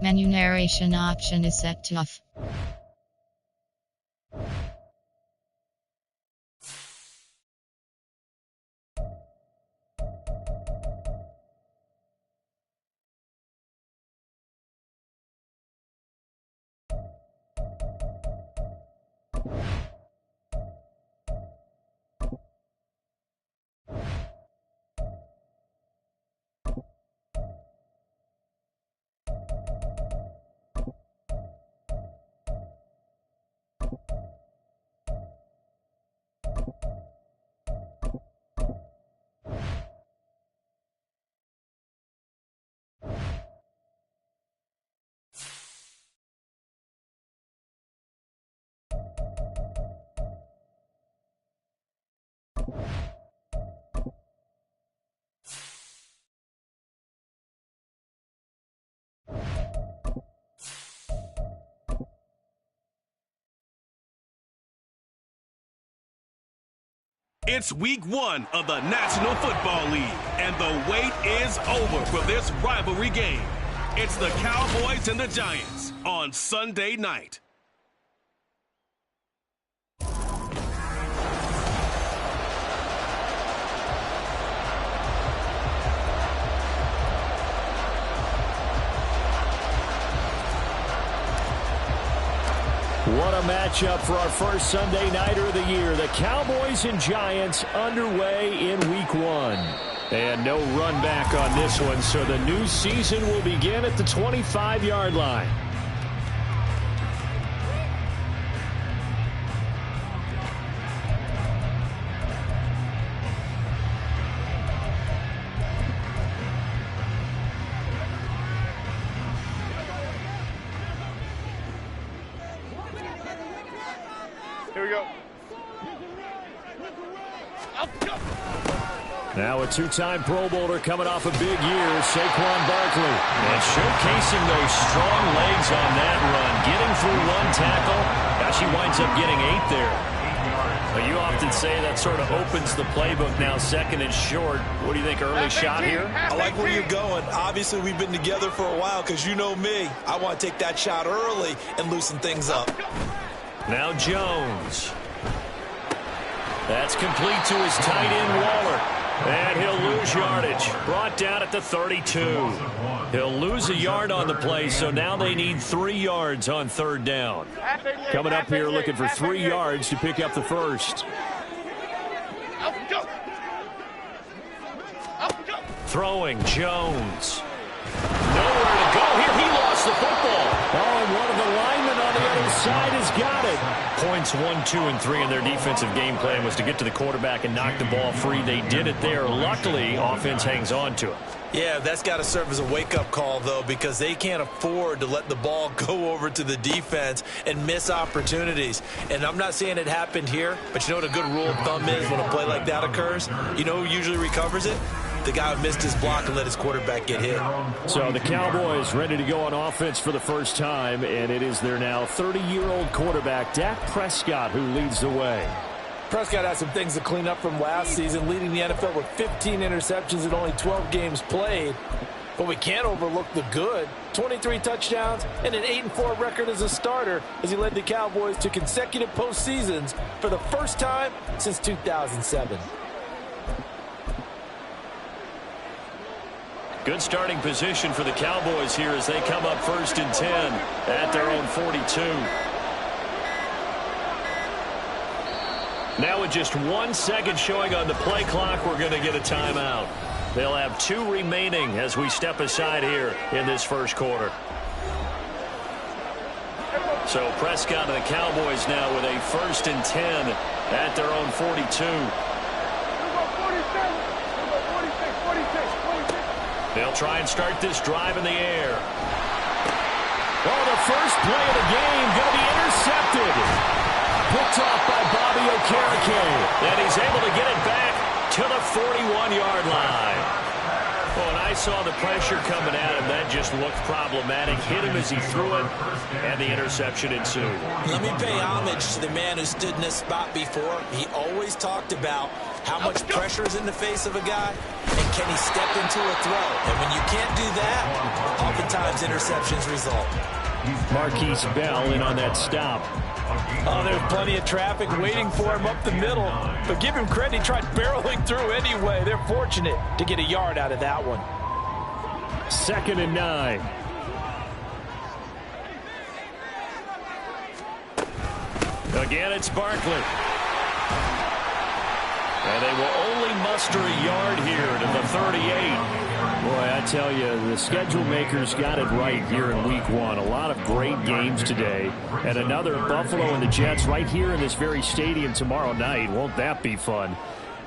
Menu narration option is set to off. It's week 1 of the National Football League, and the wait is over for this rivalry game. It's the Cowboys and the Giants on Sunday night. What a matchup for our first Sunday nighter of the year. The Cowboys and Giants underway in week 1. And no run back on this one, so the new season will begin at the 25-yard line. Here we go. Now a two-time Pro Bowler coming off a big year, Saquon Barkley. And showcasing those strong legs on that run. Getting through one tackle. Now she winds up getting 8 there. Well, you often say that sort of opens the playbook now, second and short. What do you think, early shot here? I like where you're going. Obviously, we've been together for a while because you know me. I want to take that shot early and loosen things up. Now Jones. That's complete to his tight end, Waller. And he'll lose yardage. Brought down at the 32. He'll lose a yard on the play, so now they need 3 yards on third down. Coming up here looking for 3 yards to pick up the first. Throwing, Jones. Nowhere to go here. He lost the football. Oh, and one of the linemen on the other side has got it. Points 1, 2, and 3 in their defensive game plan was to get to the quarterback and knock the ball free. They did it there. Luckily, offense hangs on to it. Yeah, that's got to serve as a wake-up call, though, because they can't afford to let the ball go over to the defense and miss opportunities. And I'm not saying it happened here, but you know what a good rule of thumb is when a play like that occurs? You know who usually recovers it? The guy who missed his block and let his quarterback get hit. So the Cowboys ready to go on offense for the first time, and it is their now 30-year-old quarterback, Dak Prescott, who leads the way. Prescott has some things to clean up from last season, leading the NFL with 15 interceptions in only 12 games played. But we can't overlook the good. 23 touchdowns and an 8-4 record as a starter as he led the Cowboys to consecutive postseasons for the first time since 2007. Good starting position for the Cowboys here as they come up 1st and 10 at their own 42. Now with just 1 second showing on the play clock, we're going to get a timeout. They'll have 2 remaining as we step aside here in this first quarter. So Prescott and the Cowboys now with a 1st and 10 at their own 42. They'll try and start this drive in the air. Oh, the first play of the game going to be intercepted. Picked off by Bobby Okereke. And he's able to get it back to the 41-yard line. Well, when I saw the pressure coming at him, that just looked problematic. Hit him as he threw it, and the interception ensued. Let me pay homage to the man who stood in this spot before. He always talked about how much pressure is in the face of a guy, and can he step into a throw? And when you can't do that, oftentimes interceptions result. Marquise Bell in on that stop. Oh, there's plenty of traffic waiting for him up the middle. But give him credit, he tried barreling through anyway. They're fortunate to get a yard out of that one. 2nd and 9. Again, it's Barkley. And they will only muster a yard here to the 38. Boy, I tell you, the schedule makers got it right here in Week 1. A lot of great games today. And another Buffalo and the Jets right here in this very stadium tomorrow night. Won't that be fun?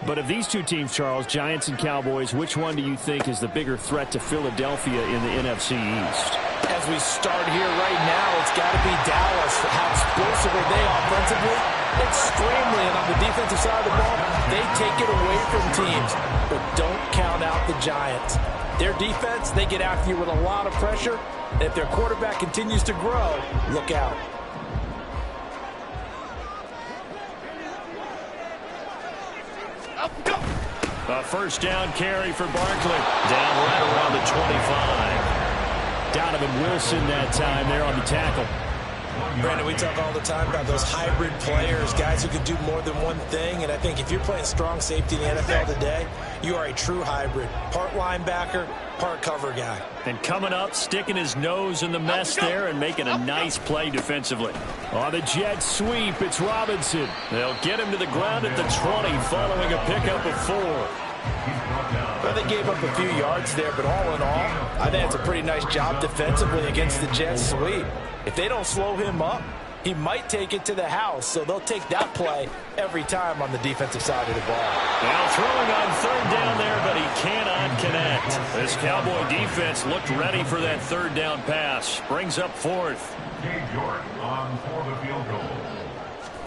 But of these two teams, Charles, Giants and Cowboys, which one do you think is the bigger threat to Philadelphia in the NFC East? As we start here right now, it's got to be Dallas. How explosive are they offensively? Extremely. And on the defensive side of the ball, they take it away from teams. But don't count out the Giants. Their defense, they get after you with a lot of pressure. And if their quarterback continues to grow, look out. A first down carry for Barkley. Down right around the 25. Donovan Wilson that time there on the tackle. Brandon, we talk all the time about those hybrid players, guys who can do more than one thing. And I think if you're playing strong safety in the NFL today, you are a true hybrid. Part linebacker, part cover guy. And coming up, sticking his nose in the mess there and making a nice play defensively. On the jet sweep, it's Robinson. They'll get him to the ground at the 20 following a pickup of 4. Well, they gave up a few yards there, but all in all, I think it's a pretty nice job defensively against the jet sweep. If they don't slow him up, he might take it to the house. So they'll take that play every time on the defensive side of the ball. Now throwing on 3rd down there, but he cannot connect. This Cowboy defense looked ready for that 3rd down pass. Brings up 4th. Cade York on for the field goal.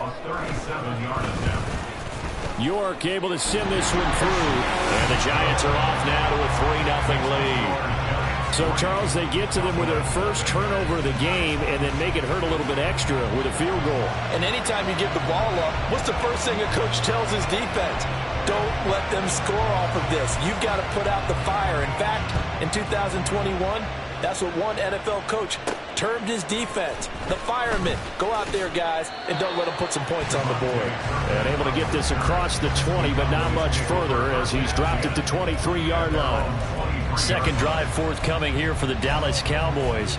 A 37-yard attempt. York able to send this one through. And the Giants are off now to a 3-0 lead. So, Charles, they get to them with their first turnover of the game and then make it hurt a little bit extra with a field goal. And anytime you give the ball up, what's the first thing a coach tells his defense? Don't let them score off of this. You've got to put out the fire. In fact, in 2021, that's what one NFL coach termed his defense. The firemen. Go out there, guys, and don't let them put some points on the board. And able to get this across the 20, but not much further as he's dropped it to 23-yard line. Second drive forthcoming here for the Dallas Cowboys.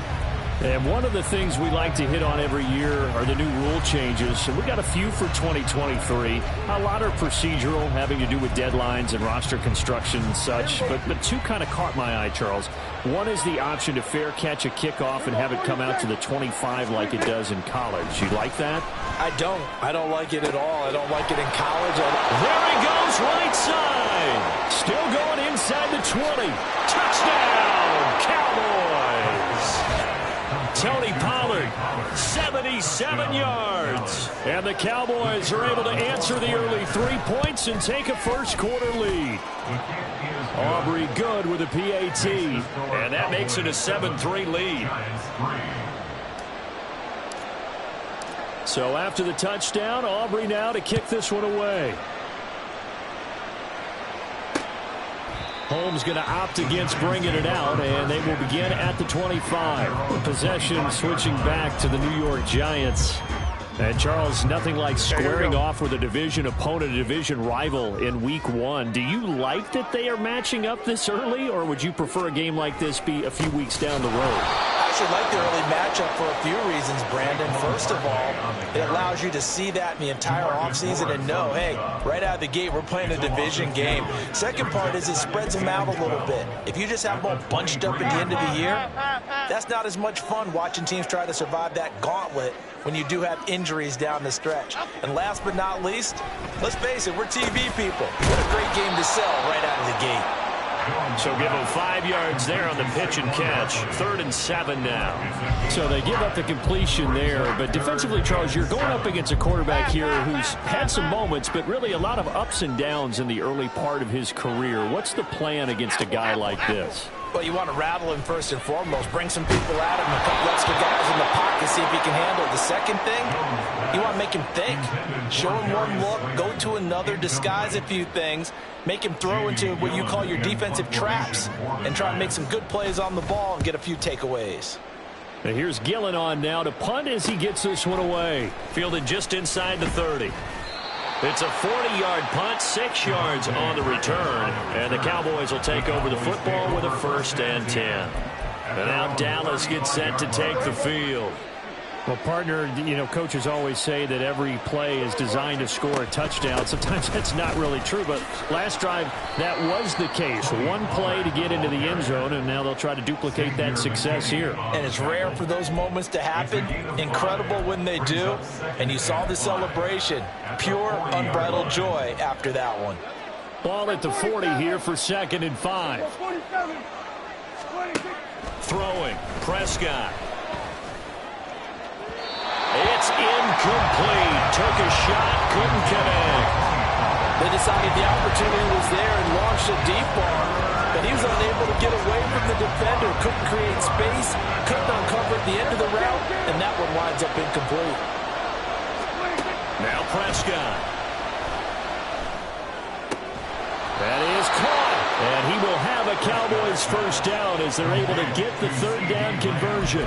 And one of the things we like to hit on every year are the new rule changes. And we got a few for 2023. A lot are procedural, having to do with deadlines and roster construction and such. But two kind of caught my eye, Charles. One is the option to fair catch a kickoff and have it come out to the 25 like it does in college. You like that? I don't. I don't like it at all. I don't like it in college. There he goes, right side. Still going inside the 20. Touchdown, Cowboys. Tony Pollard, 77 yards. And the Cowboys are able to answer the early 3 points and take a first-quarter lead. Aubrey Good with a PAT. And that makes it a 7-3 lead. So after the touchdown, Aubrey now to kick this one away. Holmes going to opt against bringing it out, and they will begin at the 25. Possession switching back to the New York Giants. And, Charles, nothing like squaring off with a division opponent, a division rival in Week 1. Do you like that they are matching up this early, or would you prefer a game like this be a few weeks down the road? I actually like the early matchup for a few reasons, Brandon. First of all, it allows you to see that in the entire offseason and know, hey, right out of the gate, we're playing a division game. Second part is it spreads them out a little bit. If you just have them all bunched up at the end of the year, that's not as much fun watching teams try to survive that gauntlet when you do have injuries down the stretch. And last but not least, let's face it, we're TV people. What a great game to sell right out of the gate. So give them 5 yards there on the pitch and catch. 3rd and 7 now. So they give up the completion there. But defensively, Charles, you're going up against a quarterback here who's had some moments, but really a lot of ups and downs in the early part of his career. What's the plan against a guy like this? Well, you want to rattle him first and foremost. Bring some people at him, a couple extra guys in the pocket, see if he can handle it. The second thing, you want to make him think. Show him one look, go to another, disguise a few things, make him throw into what you call your defensive traps, and try and make some good plays on the ball and get a few takeaways. And here's Gillen on now to punt as he gets this one away. Fielded just inside the 30. It's a 40-yard punt, 6 yards on the return, and the Cowboys will take over the football with a 1st and 10. And now Dallas gets set to take the field. Well, partner, coaches always say that every play is designed to score a touchdown. Sometimes that's not really true, but last drive, that was the case. One play to get into the end zone, and now they'll try to duplicate that success here. And it's rare for those moments to happen. Incredible when they do. And you saw the celebration. Pure, unbridled joy after that one. Ball at the 40 here for 2nd and 5. Throwing, Prescott. It's incomplete. Took a shot, couldn't connect. They decided the opportunity was there and launched a deep ball, but he was unable to get away from the defender, couldn't create space, couldn't uncover at the end of the route, and that one winds up incomplete. Now Prescott. That is caught, and he will have a Cowboys 1st down as they're able to get the 3rd down conversion.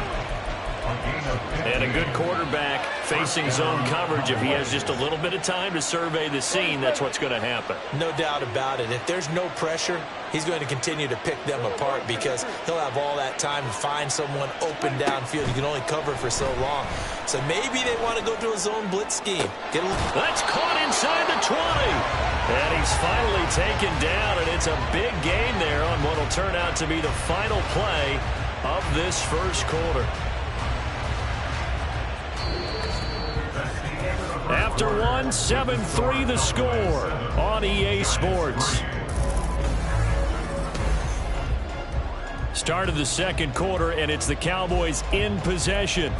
And a good quarterback facing zone coverage. If he has just a little bit of time to survey the scene, that's what's going to happen. No doubt about it. If there's no pressure, he's going to continue to pick them apart because he'll have all that time to find someone open downfield. You can only cover for so long. So maybe they want to go to a zone blitz scheme. That's caught inside the 20. And he's finally taken down, and it's a big gain there on what will turn out to be the final play of this 1st quarter. After one, 7-3 the score on EA Sports. Start of the 2nd quarter, and it's the Cowboys in possession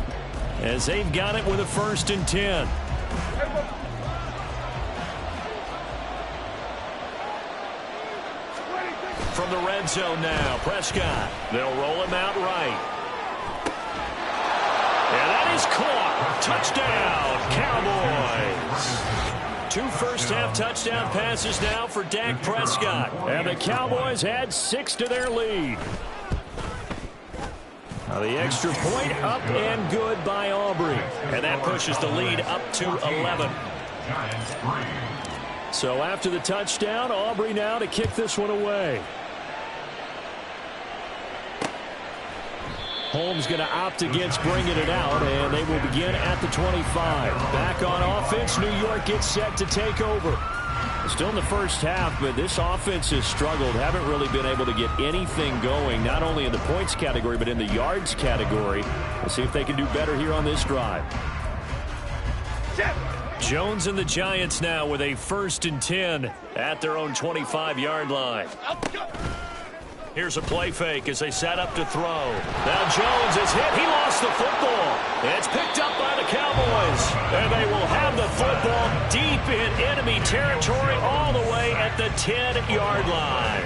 as they've got it with a 1st and 10. From the red zone now, Prescott. They'll roll him out right. And that is caught. Touchdown, Cowboys. 2 first-half touchdown passes now for Dak Prescott. And the Cowboys add 6 to their lead. Now the extra point up and good by Aubrey. And that pushes the lead up to 11. So after the touchdown, Aubrey now to kick this one away. Holmes going to opt against bringing it out, and they will begin at the 25. Back on offense, New York gets set to take over. Still in the 1st half, but this offense has struggled. Haven't really been able to get anything going, not only in the points category, but in the yards category. We'll see if they can do better here on this drive. Jones and the Giants now with a 1st and 10 at their own 25-yard line. Here's a play fake as they set up to throw. Now Jones is hit. He lost the football. It's picked up by the Cowboys. And they will have the football deep in enemy territory all the way at the 10-yard line.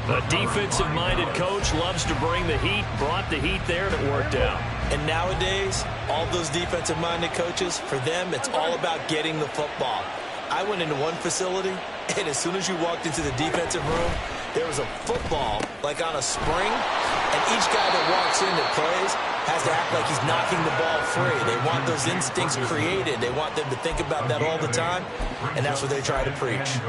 The defensive-minded coach loves to bring the heat. Brought the heat there, and it worked out. And nowadays, all those defensive-minded coaches, for them, it's all about getting the football. I went into one facility, and as soon as you walked into the defensive room, there was a football, like on a spring, and each guy that walks in that plays has to act like he's knocking the ball free. They want those instincts created. They want them to think about that all the time, and that's what they try to preach.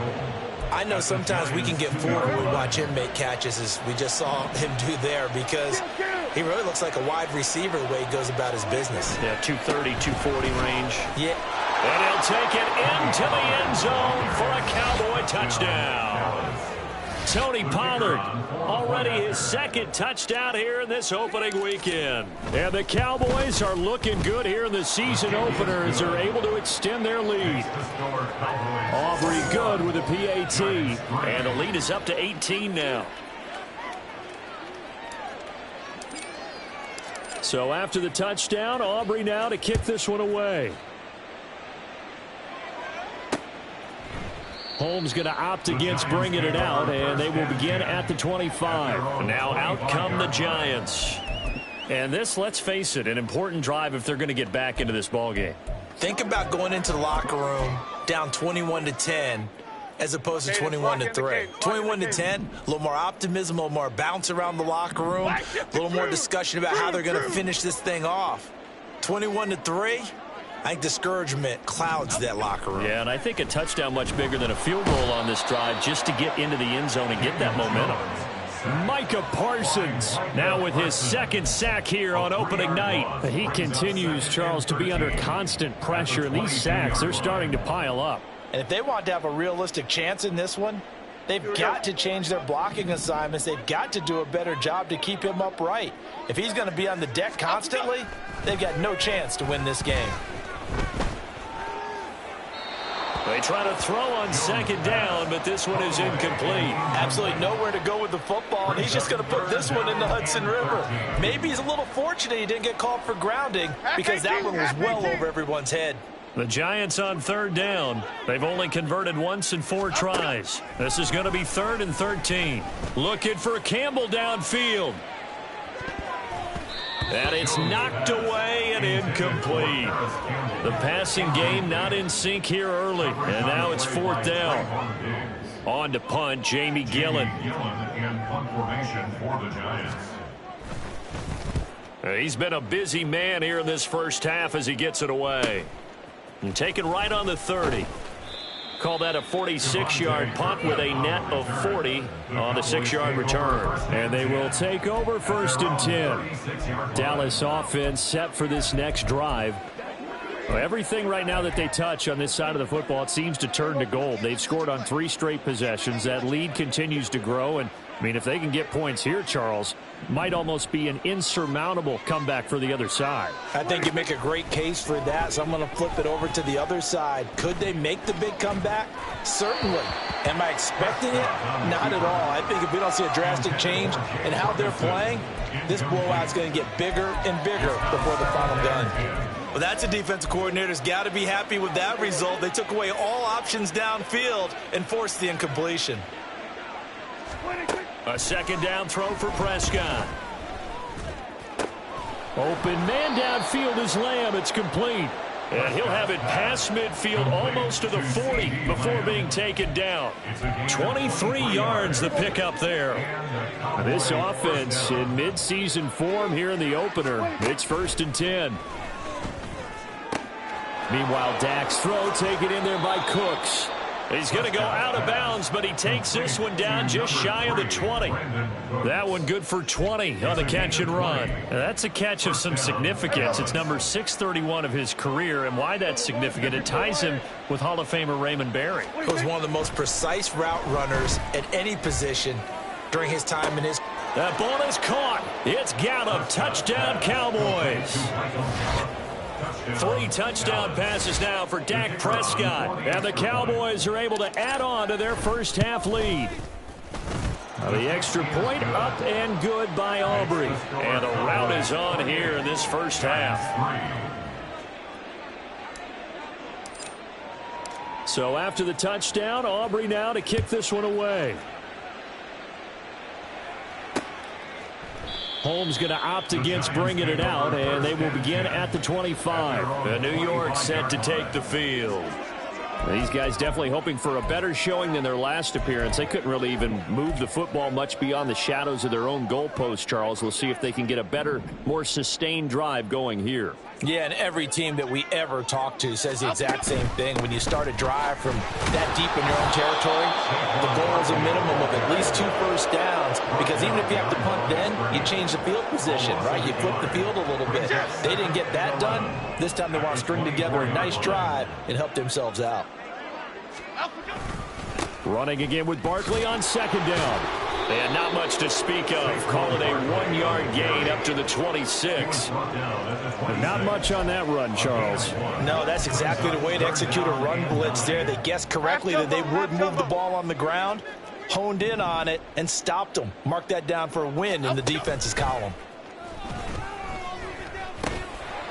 I know sometimes we can get fooled when we watch him make catches, as we just saw him do there, because he really looks like a wide receiver the way he goes about his business. Yeah, 230, 240 range. Yeah. And he'll take it into the end zone for a Cowboy touchdown. Tony Pollard, already his 2nd touchdown here in this opening weekend. And the Cowboys are looking good here in the season opener as they're able to extend their lead. Aubrey good with a PAT. And the lead is up to 18 now. So after the touchdown, Aubrey now to kick this one away. Holmes going to opt against bringing it out, and they will begin at the 25. Now out come the Giants. And this, let's face it, an important drive if they're going to get back into this ballgame. Think about going into the locker room down 21-10 as opposed to 21-3. 21-10, a little more optimism, a little more bounce around the locker room, a little more discussion about how they're going to finish this thing off. 21-3, I think discouragement clouds that locker room. Yeah, and I think a touchdown much bigger than a field goal on this drive just to get into the end zone and get that momentum. Micah Parsons now with his second sack here on opening night. He continues, Charles, to be under constant pressure, and these sacks, they're starting to pile up. And if they want to have a realistic chance in this one, they've got to change their blocking assignments. They've got to do a better job to keep him upright. If he's going to be on the deck constantly, they've got no chance to win this game. They try to throw on second down, but this one is incomplete. Absolutely nowhere to go with the football, and he's just going to put this one in the Hudson River. Maybe he's a little fortunate he didn't get called for grounding because that one was well over everyone's head. The Giants on third down. They've only converted once in 4 tries. This is going to be 3rd and 13. Looking for Campbell downfield. And it's knocked away and incomplete. The passing game not in sync here early. And now it's 4th down. On to punt, Jamie Gillen. He's been a busy man here in this first half as he gets it away. And taken right on the 30. Call that a 46-yard punt with a net of 40 on the 6-yard return. And they will take over 1st and 10. Dallas offense set for this next drive. Well, everything right now that they touch on this side of the football, it seems to turn to gold. They've scored on 3 straight possessions. That lead continues to grow. And, I mean, if they can get points here, Charles, might almost be an insurmountable comeback for the other side. I think you make a great case for that, so I'm going to flip it over to the other side. Could they make the big comeback? Certainly. Am I expecting it? Not at all. I think if we don't see a drastic change in how they're playing, this blowout's going to get bigger and bigger before the final gun. Well, that's a defensive coordinator's got to be happy with that result. They took away all options downfield and forced the incompletion. A second down throw for Prescott. Open man downfield is Lamb. It's complete. And he'll have it past midfield almost to the 40 before being taken down. 23 yards the pickup there. This offense in midseason form here in the opener. It's 1st and 10. Meanwhile, Dak's throw taken in there by Cooks. He's going to go out of bounds, but he takes this one down just shy of the 20. That one good for 20 on the catch and run. Now, that's a catch of some significance. It's number 631 of his career, and why that's significant, it ties him with Hall of Famer Raymond Berry. He was one of the most precise route runners at any position during his time in his... That ball is caught. It's Gallup. Touchdown, Cowboys. 3 touchdown passes now for Dak Prescott. And the Cowboys are able to add on to their first half lead. The extra point up and good by Aubrey. And a rout is on here in this first half. So after the touchdown, Aubrey now to kick this one away. Holmes going to opt against bringing it out, and they will begin at the 25. The New York set to take the field. These guys definitely hoping for a better showing than their last appearance. They couldn't really even move the football much beyond the shadows of their own goalpost, Charles. We'll see if they can get a better, more sustained drive going here. Yeah, and every team that we ever talk to says the exact same thing. When you start a drive from that deep in your own territory, the goal is a minimum of at least 2 first downs, because even if you have to punt then, you change the field position, right? You flip the field a little bit. They didn't get that done. This time they want to string together a nice drive and help themselves out. Running again with Barkley on second down. And not much to speak of. Call it a 1-yard gain up to the 26. Not much on that run, Charles. No, that's exactly the way to execute a run blitz there. They guessed correctly that they would move the ball on the ground, honed in on it, and stopped them. Mark that down for a win in the defense's column.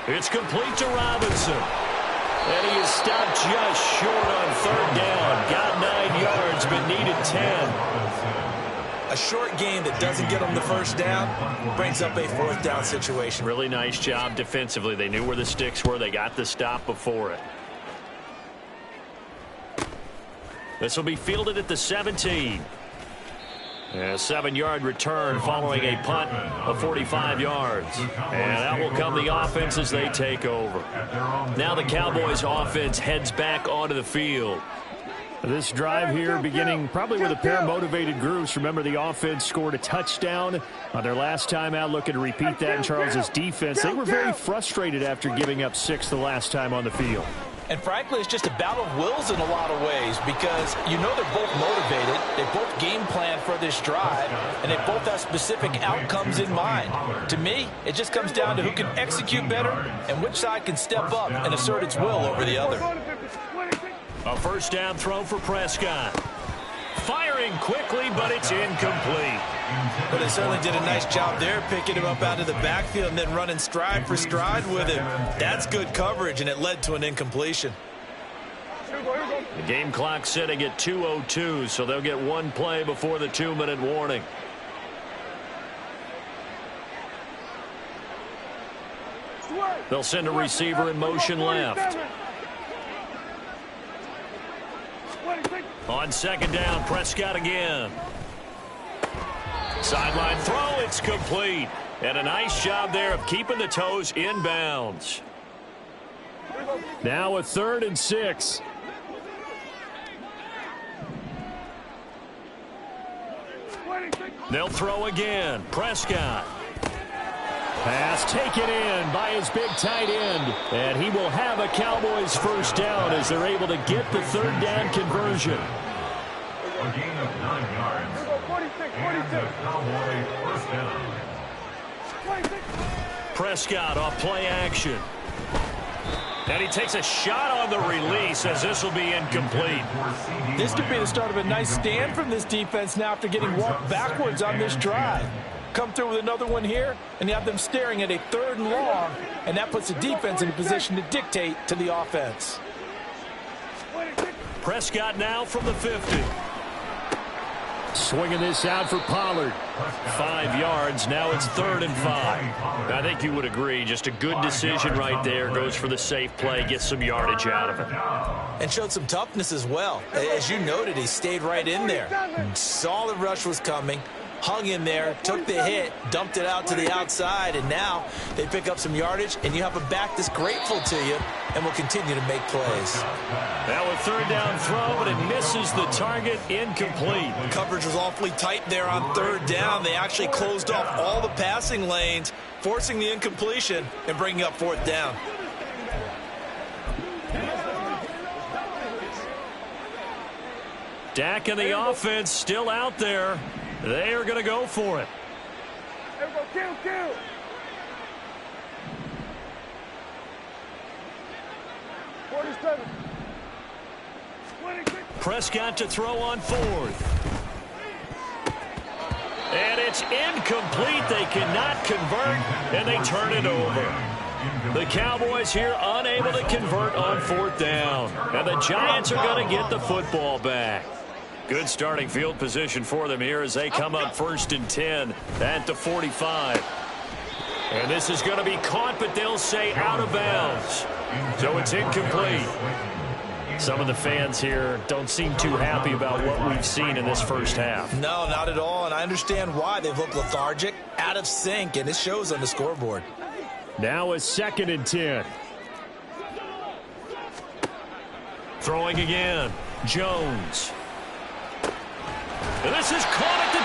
It's complete to Robinson. And he is stopped just short on third down. Got 9 yards, but needed 10. A short game that doesn't get them the first down brings up a fourth down situation. Really nice job defensively. They knew where the sticks were. They got the stop before it. This will be fielded at the 17. A 7-yard return following a punt of 45 yards. And that will come the offense as they take over. Now the Cowboys offense heads back onto the field. This drive here beginning probably with a pair of motivated groups. Remember, the offense scored a touchdown on their last time out, looking to repeat that in Charles's defense. They were very frustrated after giving up 6 the last time on the field. And frankly, it's just a battle of wills in a lot of ways because you know they're both motivated. They both game plan for this drive, and they both have specific outcomes in mind. To me, it just comes down to who can execute better and which side can step up and assert its will over the other. A first down throw for Prescott. Firing quickly, but it's incomplete. But they certainly did a nice job there, picking him up out of the backfield and then running stride for stride with him. That's good coverage, and it led to an incompletion. The game clock sitting at 2:02, so they'll get one play before the 2-minute warning. They'll send a receiver in motion left. On second down, Prescott again. Sideline throw, it's complete. And a nice job there of keeping the toes in bounds. Now a 3rd and 6. They'll throw again. Prescott. Pass taken in by his big tight end. And he will have a Cowboys first down as they're able to get the 3rd down conversion. A gain of 9 yards. And the Cowboys first down. Prescott off play action. And he takes a shot on the release as this will be incomplete. This could be the start of a nice stand from this defense now after getting walked backwards on this drive. Come through with another one here, and you have them staring at a 3rd and long, and that puts the defense in a position to dictate to the offense. Prescott now from the 50. Swinging this out for Pollard. 5 yards. Now it's 3rd and 5. I think you would agree. Just a good decision right there. Goes for the safe play. Gets some yardage out of it. And showed some toughness as well. As you noted, he stayed right in there. Saw the rush was coming. Hung in there, took the hit, dumped it out to the outside, and now they pick up some yardage, and you have a back that's grateful to you and will continue to make plays. Now a 3rd down throw, but it misses the target. Incomplete. Coverage was awfully tight there on 3rd down. They actually closed off all the passing lanes, forcing the incompletion and bringing up 4th down. Dak and the offense still out there. They are going to go for it. Kill. Prescott to throw on 4th. And it's incomplete. They cannot convert, and they turn it over. The Cowboys here unable to convert on 4th down. And the Giants are going to get the football back. Good starting field position for them here as they come up 1st and 10 at the 45. And this is going to be caught, but they'll say out of bounds. So it's incomplete. Some of the fans here don't seem too happy about what we've seen in this first half. No, not at all, and I understand why. They've looked lethargic, out of sync, and it shows on the scoreboard. Now a 2nd and 10. Throwing again. Jones. And this is caught at the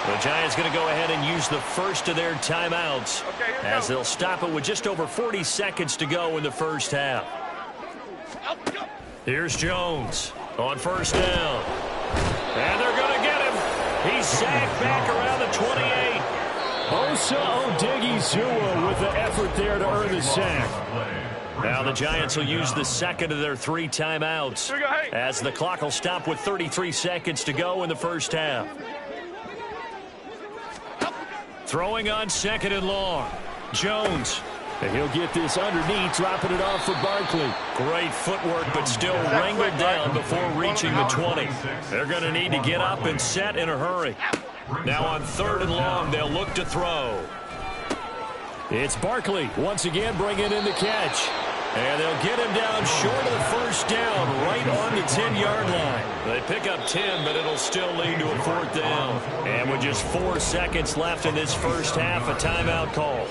20. The Giants going to go ahead and use the first of their timeouts as they'll stop it with just over 40 seconds to go in the first half. Here's Jones on 1st down. And they're going to get him. He's sacked back around the 28. Osa Odighizuwa with the effort there to earn the sack. Now the Giants will use the second of their 3 timeouts as the clock will stop with 33 seconds to go in the first half. Throwing on 2nd and long. Jones And he'll get this underneath, dropping it off for Barkley. Great footwork, but still wrangled down before reaching the 20. They're going to need to get up and set in a hurry. Now on 3rd and long, they'll look to throw. It's Barkley once again bringing in the catch. And they'll get him down short of the first down, right on the 10-yard line. They pick up 10, but it'll still lead to a 4th down. And with just 4 seconds left in this first half, a timeout call.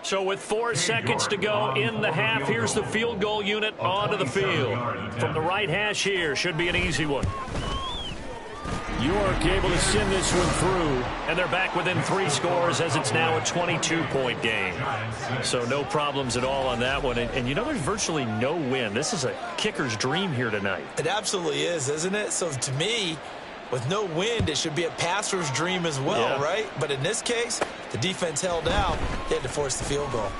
So with 4 seconds to go in the half, here's the field goal unit onto the field. From the right hash here, should be an easy one. York able to send this one through. And they're back within 3 scores as it's now a 22-point game. So no problems at all on that one. And you know, there's virtually no win. This is a kicker's dream here tonight. It absolutely is, isn't it? So to me, with no wind, it should be a passer's dream as well, right? But in this case, the defense held out. They had to force the field goal.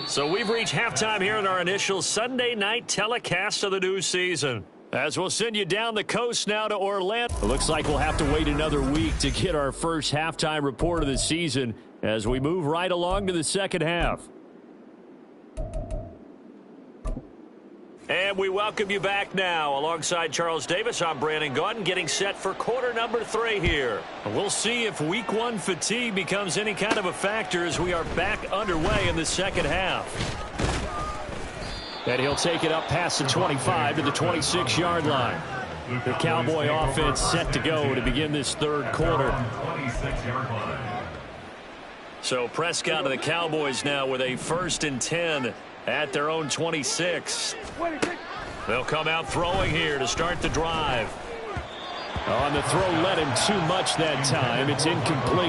So we've reached halftime here in our initial Sunday night telecast of the new season. As we'll send you down the coast now to Orlando. It looks like we'll have to wait another week to get our first halftime report of the season as we move right along to the second half. And we welcome you back now. Alongside Charles Davis, I'm Brandon Gaudin, getting set for quarter number 3 here. We'll see if week 1 fatigue becomes any kind of a factor as we are back underway in the second half. And he'll take it up past the 25 to the 26-yard line. The Cowboy offense set to go to begin this 3rd quarter. So Prescott of the Cowboys now with a 1st and 10 at their own 26. They'll come out throwing here to start the drive. On the throw, led him too much that time. It's incomplete.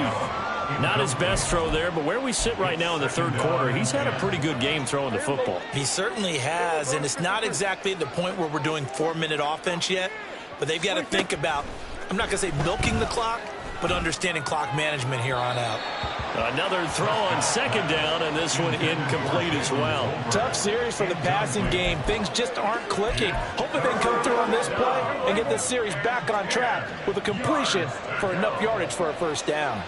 Not his best throw there, but where we sit right now in the 3rd quarter, he's had a pretty good game throwing the football. He certainly has, and it's not exactly at the point where we're doing 4-minute offense yet, but they've got to think about, I'm not going to say milking the clock, but understanding clock management here on out. Another throw on 2nd down, and this one incomplete as well. Tough series for the passing game. Things just aren't clicking. Hoping they can come through on this play and get this series back on track with a completion for enough yardage for a 1st down.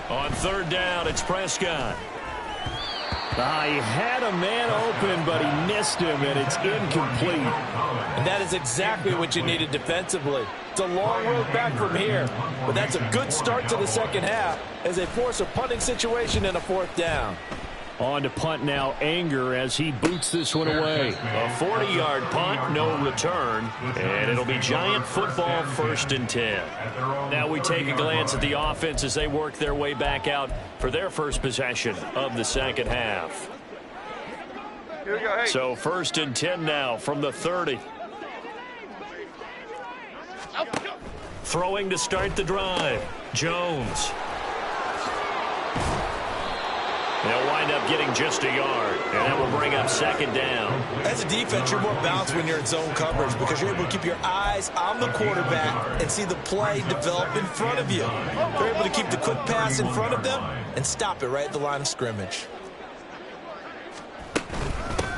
On 3rd down, it's Prescott. He had a man open, but he missed him, and it's incomplete. And that is exactly what you needed defensively. It's a long road back from here, but that's a good start to the second half as they force a punting situation and a 4th down. On to punt now, Anger, as he boots this one away. A 40-yard punt, no return, and it'll be Giant football 1st and 10. Now we take a glance at the offense as they work their way back out for their first possession of the second half. So 1st and 10 now from the 30. Throwing to start the drive, Jones. They'll wind up getting just a yard, and that will bring up 2nd down. As a defense, you're more balanced when you're in zone coverage because you're able to keep your eyes on the quarterback and see the play develop in front of you. You're able to keep the quick pass in front of them and stop it right at the line of scrimmage.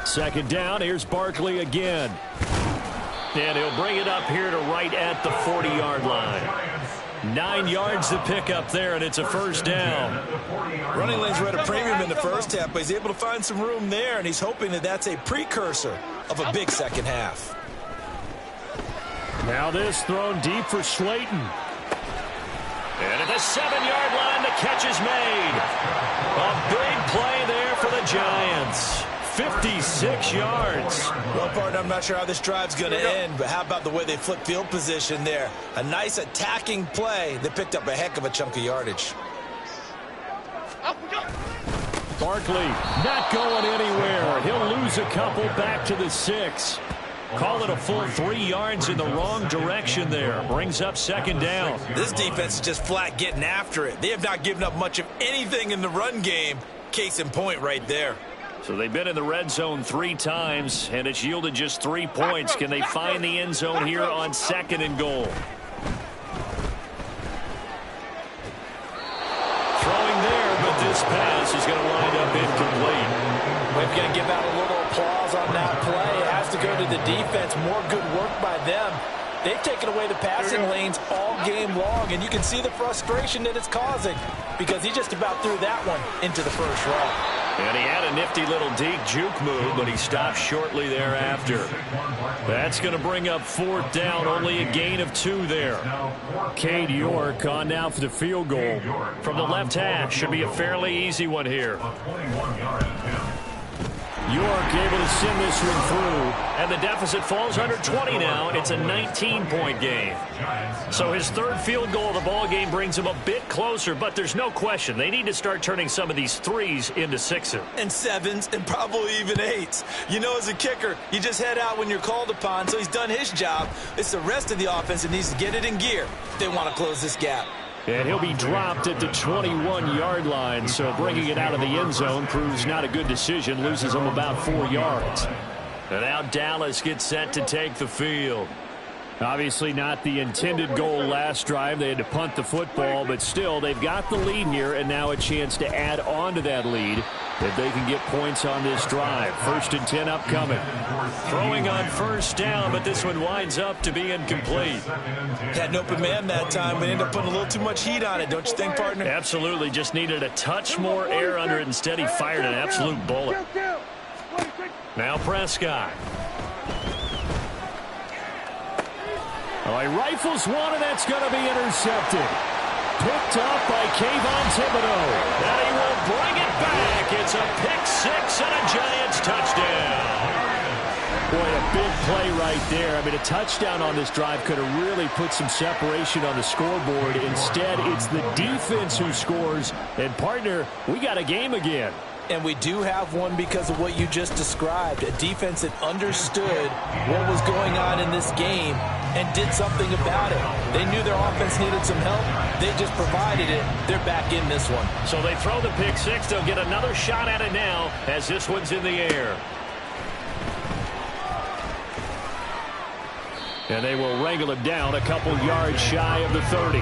2nd down, here's Barkley again. And he'll bring it up here to right at the 40-yard line. 9 yards to pick up there, and it's a 1st down. Running lanes were at a premium in the first half, but he's able to find some room there, and he's hoping that that's a precursor of a big second half. Now this thrown deep for Slayton. And at the 7-yard line, the catch is made. A big play there for the Giants. 56 yards. Well, partner, I'm not sure how this drive's going to end, but how about the way they flip field position there? A nice attacking play that picked up a heck of a chunk of yardage. Barkley not going anywhere. He'll lose a couple back to the 6. Call it a full 3 yards in the wrong direction there. Brings up 2nd down. This defense is just flat getting after it. They have not given up much of anything in the run game. Case in point right there. So they've been in the red zone 3 times, and it's yielded just 3 points. Can they find the end zone here on 2nd and goal? Throwing there, but this pass is going to wind up incomplete. We're going to give out a little applause on that play. It has to go to the defense. More good work by them. They've taken away the passing lanes all game long, and you can see the frustration that it's causing because he just about threw that one into the first row. And he had a nifty little deep juke move, but he stopped shortly thereafter. That's going to bring up 4th down, only a gain of 2 there. Cade York on now for the field goal from the left hash. Should be a fairly easy one here. York able to send this one through, and the deficit falls under 20 now, and it's a 19-point game. So his 3rd field goal of the ball game brings him a bit closer, but there's no question they need to start turning some of these 3s into 6s. And 7s, and probably even 8s. You know, as a kicker, you just head out when you're called upon, so he's done his job. It's the rest of the offense that needs to get it in gear if they want to close this gap. And he'll be dropped at the 21-yard line, so bringing it out of the end zone proves not a good decision, loses him about 4 yards. And now Dallas gets set to take the field. Obviously not the intended goal last drive. They had to punt the football, but still they've got the lead here, and now a chance to add on to that lead if they can get points on this drive. 1st and 10 upcoming. Throwing on 1st down, but this one winds up to be incomplete. Had an open man that time, but ended up putting a little too much heat on it, don't you think, partner? Absolutely, just needed a touch more air under it. Instead, he fired an absolute bullet. Now Prescott. Oh, he rifles one, and that's going to be intercepted. Picked up by Kayvon Thibodeaux. And he will bring it back. It's a pick 6 and a Giants touchdown. Boy, a big play right there. I mean, a touchdown on this drive could have really put some separation on the scoreboard. Instead, it's the defense who scores. And, partner, we got a game again. And we do have one because of what you just described. A defense that understood what was going on in this game and did something about it. They knew their offense needed some help. They just provided it. They're back in this one. So they throw the pick 6. They'll get another shot at it now as this one's in the air. And they will wrangle it down a couple yards shy of the 30.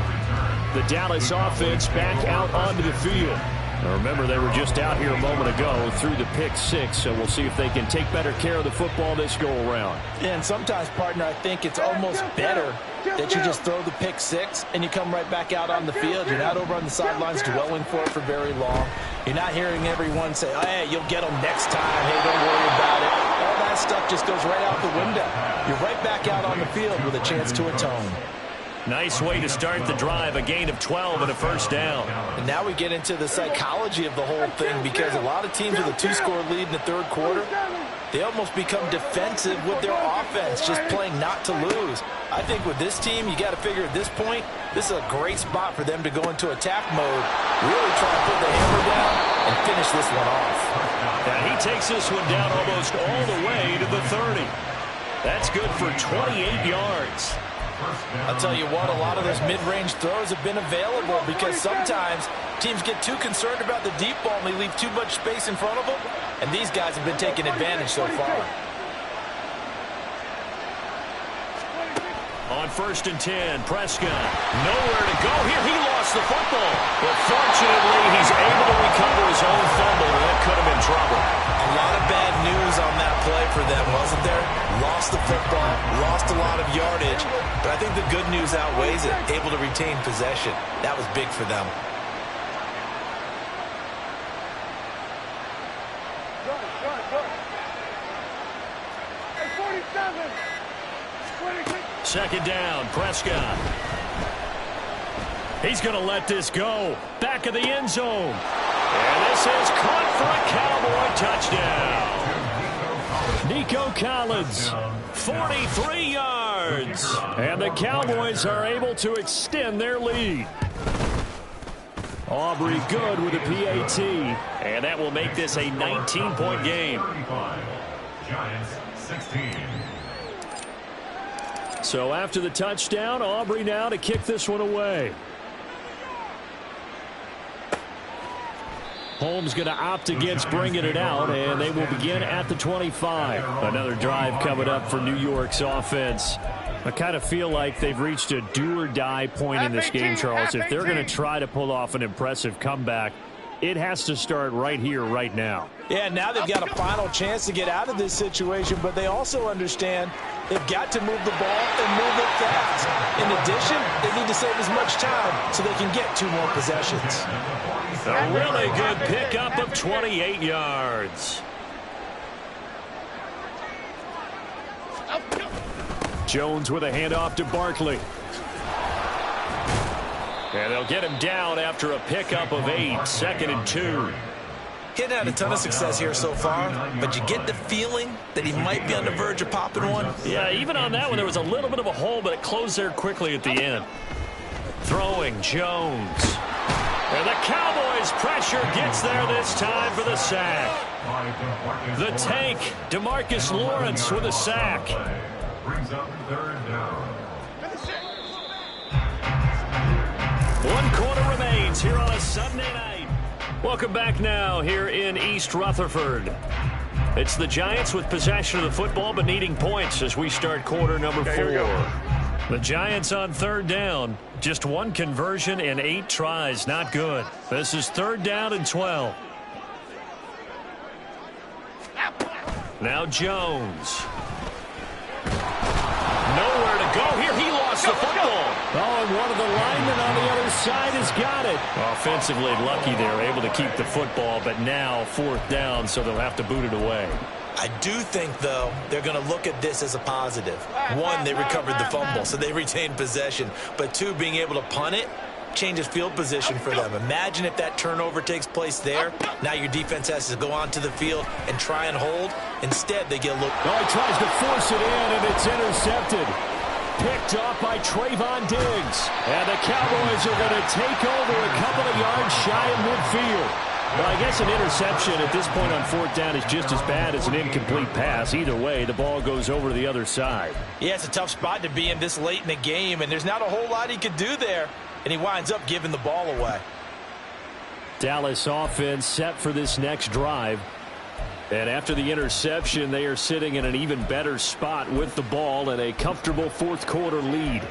The Dallas offense back out onto the field. Now remember, they were just out here a moment ago through the pick 6, so we'll see if they can take better care of the football this go-around. And sometimes, partner, I think it's almost better that you just throw the pick 6 and you come right back out on the field. You're not over on the sidelines dwelling for it for very long. You're not hearing everyone say, hey, you'll get them next time. Hey, don't worry about it. All that stuff just goes right out the window. You're right back out on the field with a chance to atone. Nice way to start the drive, a gain of 12 and a 1st down. And now we get into the psychology of the whole thing because a lot of teams with a 2-score lead in the 3rd quarter, they almost become defensive with their offense, just playing not to lose. I think with this team, you got to figure at this point, this is a great spot for them to go into attack mode, really try to put the hammer down and finish this one off. And he takes this one down almost all the way to the 30. That's good for 28 yards. I'll tell you what, a lot of those mid-range throws have been available because sometimes teams get too concerned about the deep ball and they leave too much space in front of them, and these guys have been taking advantage so far. On 1st and 10, Prescott, nowhere to go here. He lost the football, but fortunately he's able to recover his own fumble, and that could have been trouble. A lot of bad news on that play for them, wasn't there? Lost the football, lost a lot of yardage, but I think the good news outweighs it. Able to retain possession. That was big for them. Hey, 47. 2nd down, Prescott. He's going to let this go. Back of the end zone. And this is caught for a Cowboy touchdown. Nico Collins, 43 yards. And the Cowboys are able to extend their lead. Aubrey good with a PAT. And that will make this a 19-point game. Giants 16. So after the touchdown, Aubrey now to kick this one away. Holmes going to opt against bringing it out, and they will begin at the 25. Another drive coming up for New York's offense. I kind of feel like they've reached a do-or-die point in this game, Charles. If they're going to try to pull off an impressive comeback, It has to start right here, right now. Yeah, now they've got a final chance to get out of this situation, but they also understand they've got to move the ball and move it fast. In addition, they need to save as much time so they can get 2 more possessions. A really good pickup of 28 yards. Jones with a handoff to Barkley. And they'll get him down after a pickup of 8, 2nd and 2. He hadn't had a ton of success here so far, but you get the feeling that he might be on the verge of popping one. Yeah, even on that one, there was a little bit of a hole, but it closed there quickly at the end. Throwing Jones. And the Cowboys' pressure gets there this time for the sack. The tank, DeMarcus Lawrence with a sack. Brings up 3rd down. 1 quarter remains here on a Sunday night. Welcome back now here in East Rutherford. It's the Giants with possession of the football but needing points as we start quarter number 4. The Giants on 3rd down. Just 1 conversion and 8 tries. Not good. This is 3rd down and 12. Now Jones. Nowhere to go here. He lost the football. Oh, and one of the linemen on the other side has got it. Offensively lucky they're able to keep the football, but now 4th down, so they'll have to boot it away. I do think, though, they're going to look at this as a positive. 1, they recovered the fumble, so they retained possession. But 2, being able to punt it changes field position for them. Imagine if that turnover takes place there. Now your defense has to go onto the field and try and hold. Instead, they get a look. Oh, he tries to force it in, and it's intercepted. Picked off by Trayvon Diggs. And the Cowboys are going to take over a couple of yards shy of midfield. Well, I guess an interception at this point on 4th down is just as bad as an incomplete pass. Either way, the ball goes over to the other side. Yeah, it's a tough spot to be in this late in the game, and there's not a whole lot he could do there. And he winds up giving the ball away. Dallas offense set for this next drive. And after the interception, they are sitting in an even better spot with the ball and a comfortable 4th quarter lead.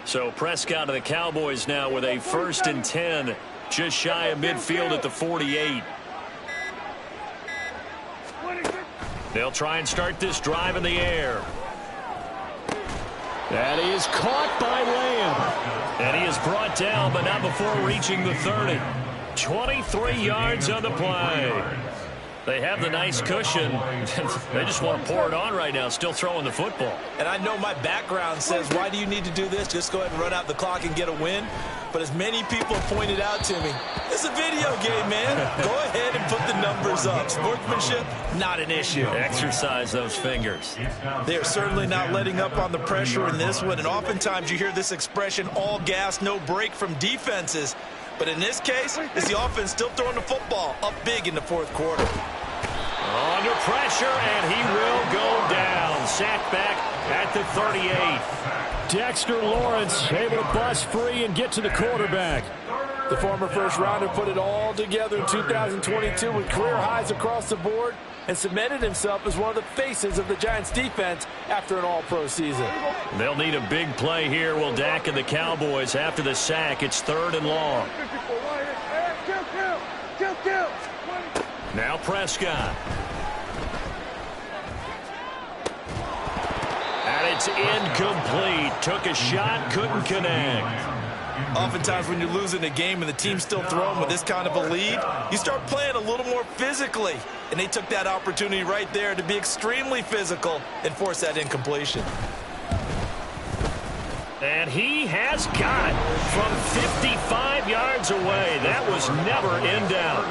So Prescott of the Cowboys now with a 1st and 10, just shy of midfield at the 48. They'll try and start this drive in the air. That is caught by Lamb. And he is brought down, but not before reaching the 30. 23 yards on the play. They have the nice cushion. They just want to pour it on right now, still throwing the football. And I know my background says, why do you need to do this? Just go ahead and run out the clock and get a win. But as many people have pointed out to me, it's a video game, man. Go ahead and put the numbers up. Sportsmanship, not an issue. Exercise those fingers. They are certainly not letting up on the pressure in this one. And oftentimes you hear this expression, all gas, no break from defenses. But in this case, it's the offense still throwing the football up big in the 4th quarter. Under pressure, and he will go down. Sacked back at the 38. Dexter Lawrence able to bust free and get to the quarterback. The former first-rounder put it all together in 2022 with career highs across the board and cemented himself as one of the faces of the Giants defense after an all-pro season. They'll need a big play here. Will Dak and the Cowboys after the sack. It's 3rd and long. Now Prescott. And it's incomplete. Took a shot, couldn't connect. Oftentimes when you're losing a game and the team's still throwing with this kind of a lead, you start playing a little more physically. And they took that opportunity right there to be extremely physical and force that incompletion. And he has got it from 55 yards away. That was never in doubt.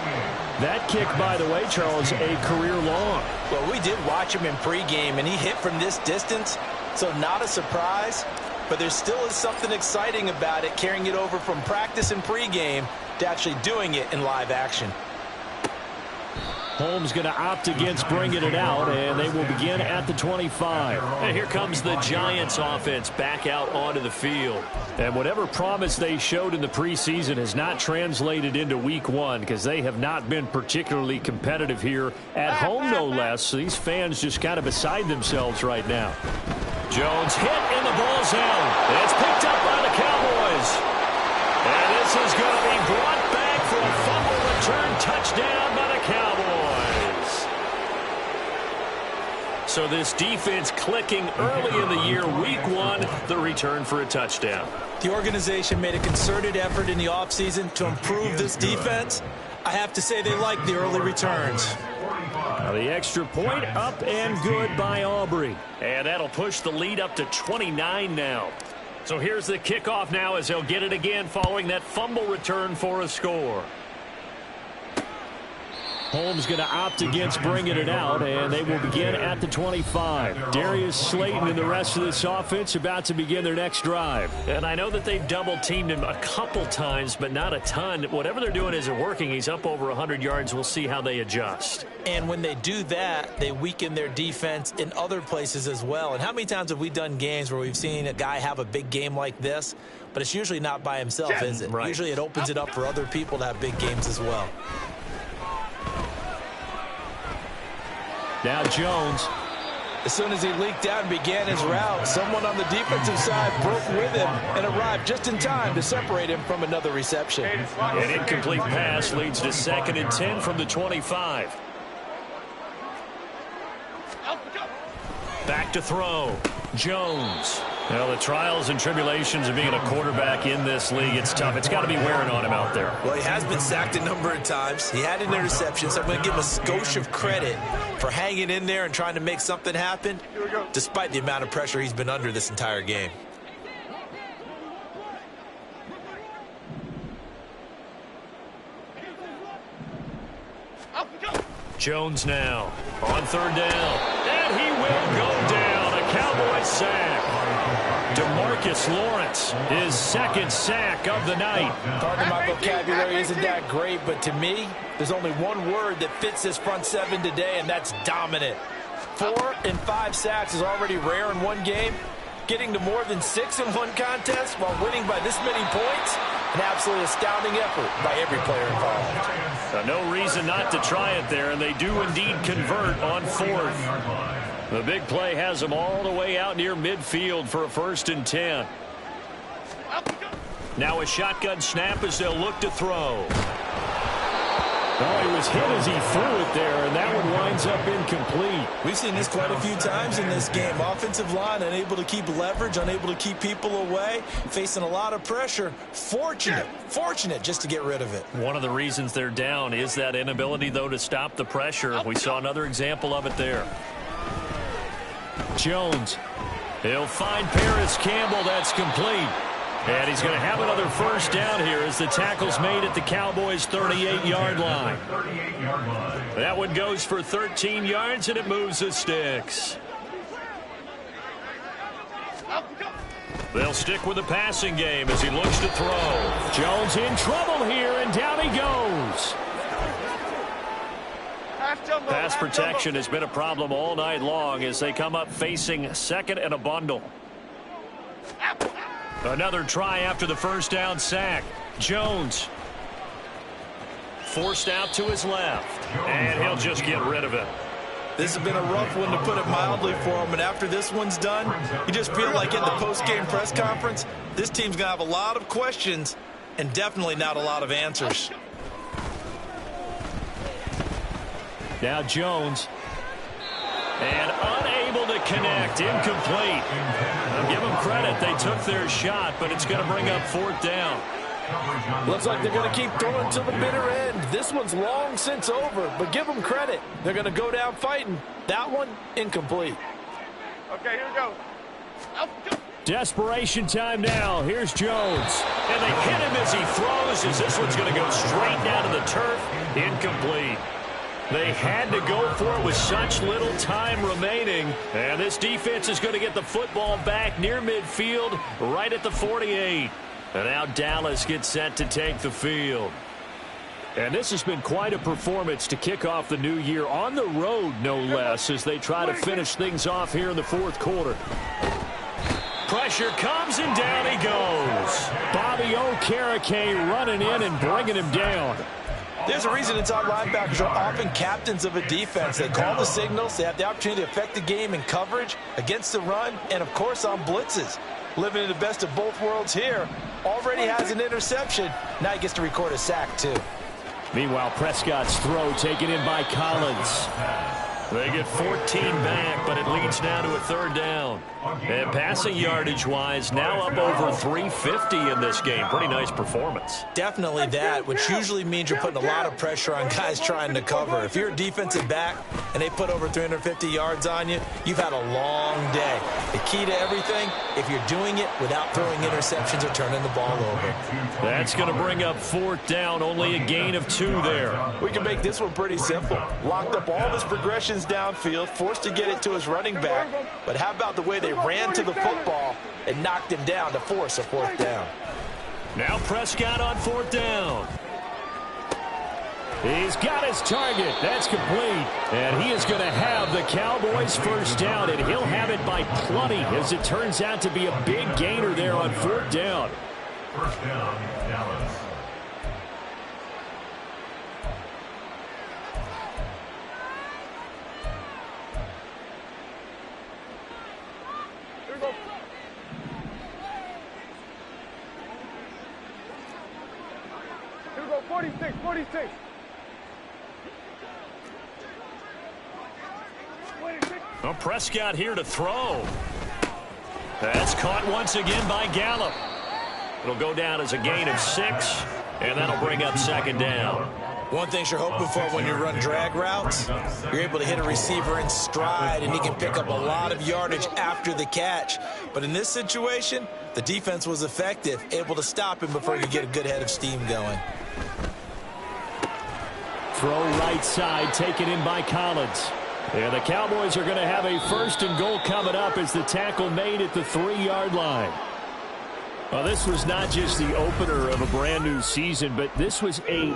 That kick, by the way, Charles, a career long. Well, we did watch him in pregame, and he hit from this distance, so not a surprise. But there still is something exciting about it, carrying it over from practice and pregame to actually doing it in live action. Holmes going to opt against bringing it out, and they will begin at the 25. And here comes the Giants offense back out onto the field. And whatever promise they showed in the preseason has not translated into week 1 because they have not been particularly competitive here at home, no less. So these fans just kind of beside themselves right now. Jones hit and the ball's out. It's picked up by the Cowboys. And this is going to be brought back for a fumble return touchdown by the Cowboys. So this defense clicking early in the year, week 1, the return for a touchdown. The organization made a concerted effort in the offseason to improve this defense. I have to say they like the early returns. Now the extra point up and good by Aubrey. And that'll push the lead up to 29 now. So here's the kickoff now as they'll get it again following that fumble return for a score. Holmes going to opt against bringing it out, and they will begin at the 25. Darius Slayton and the rest of this offense about to begin their next drive. And I know that they've double-teamed him a couple times, but not a ton. Whatever they're doing isn't working. He's up over 100 yards. We'll see how they adjust. And when they do that, they weaken their defense in other places as well. And how many times have we done games where we've seen a guy have a big game like this, but it's usually not by himself, is it? Right. Usually it opens it up for other people to have big games as well. Now Jones. As soon as he leaked out and began his route, someone on the defensive side broke with him and arrived just in time to separate him from another reception. An incomplete pass leads to 2nd and 10 from the 25. Back to throw. Jones. Well, the trials and tribulations of being a quarterback in this league, it's tough. It's got to be wearing on him out there. Well, he has been sacked a number of times. He had an interception, so I'm going to give him a skosh of credit for hanging in there and trying to make something happen, despite the amount of pressure he's been under this entire game. Jones now on 3rd down. And he will go down. A Cowboy sack. DeMarcus Lawrence, his 2nd sack of the night. Pardon my vocabulary isn't that great, but to me, there's only one word that fits this front 7 today, and that's dominant. 4 and 5 sacks is already rare in one game. Getting to more than 6 in one contest while winning by this many points, an absolutely astounding effort by every player involved. No reason not to try it there, and they do indeed convert on 4th. The big play has them all the way out near midfield for a 1st and 10. Now a shotgun snap as they'll look to throw. Oh, he was hit as he threw it there, and that one winds up incomplete. We've seen this quite a few times in this game. Offensive line unable to keep leverage, unable to keep people away, facing a lot of pressure. Fortunate just to get rid of it. One of the reasons they're down is that inability, though, to stop the pressure. We saw another example of it there. Jones. He'll find Paris Campbell. That's complete. And he's going to have another 1st down here as the tackle's made at the Cowboys' 38-yard line. That one goes for 13 yards, and it moves the sticks. They'll stick with the passing game as he looks to throw. Jones in trouble here, and down he goes. Pass protection has been a problem all night long as they come up facing 2nd and a bundle. Another try after the 1st down sack. Jones forced out to his left, and he'll just get rid of it. This has been a rough one, to put it mildly, for him. And after this one's done, you just feel like in the post-game press conference, this team's going to have a lot of questions and definitely not a lot of answers. Now Jones. And unable to connect. Incomplete. I'll give them credit. They took their shot, but it's going to bring up 4th down. Looks like they're going to keep throwing to the bitter end. This one's long since over, but give them credit. They're going to go down fighting. That one, incomplete. Okay, here we go. Desperation time now. Here's Jones. And they hit him as he throws, as this one's going to go straight down to the turf. Incomplete. They had to go for it with such little time remaining. And this defense is going to get the football back near midfield, right at the 48. And now Dallas gets set to take the field. And this has been quite a performance to kick off the new year on the road, no less, as they try to finish things off here in the 4th quarter. Pressure comes, and down he goes. Bobby Okereke running in and bringing him down. There's a reason inside linebackers are often captains of a defense. They call the signals. They have the opportunity to affect the game in coverage, against the run, and, of course, on blitzes. Living in the best of both worlds here. Already has an interception. Now he gets to record a sack, too. Meanwhile, Prescott's throw taken in by Collins. They get 14 back, but it leads now to a third down. And passing yardage-wise, now up over 350 in this game. Pretty nice performance. Definitely that, which usually means you're putting a lot of pressure on guys trying to cover. If you're a defensive back and they put over 350 yards on you, you've had a long day. The key to everything, if you're doing it without throwing interceptions or turning the ball over. That's going to bring up fourth down, only a gain of 2 there. We can make this one pretty simple. Locked up all of his progressions downfield, forced to get it to his running back. But how about the way they ran to the football and knocked him down to force a fourth down? Now Prescott on fourth down. He's got his target. That's complete. And he is going to have the Cowboys first down, and he'll have it by plenty, as it turns out to be a big gainer there on fourth down. First down, Dallas. Here we go, 46, 46. 26. Well, Prescott here to throw. That's caught once again by Gallup. It'll go down as a gain of 6, and that'll bring up second down. One thing you're hoping for when you run drag routes, you're able to hit a receiver in stride, and he can pick up a lot of yardage after the catch. But in this situation, the defense was effective, able to stop him before he could get a good head of steam going. Throw right side, taken in by Collins. And the Cowboys are going to have a first and goal coming up as the tackle made at the 3-yard line. Well, this was not just the opener of a brand new season, but this was a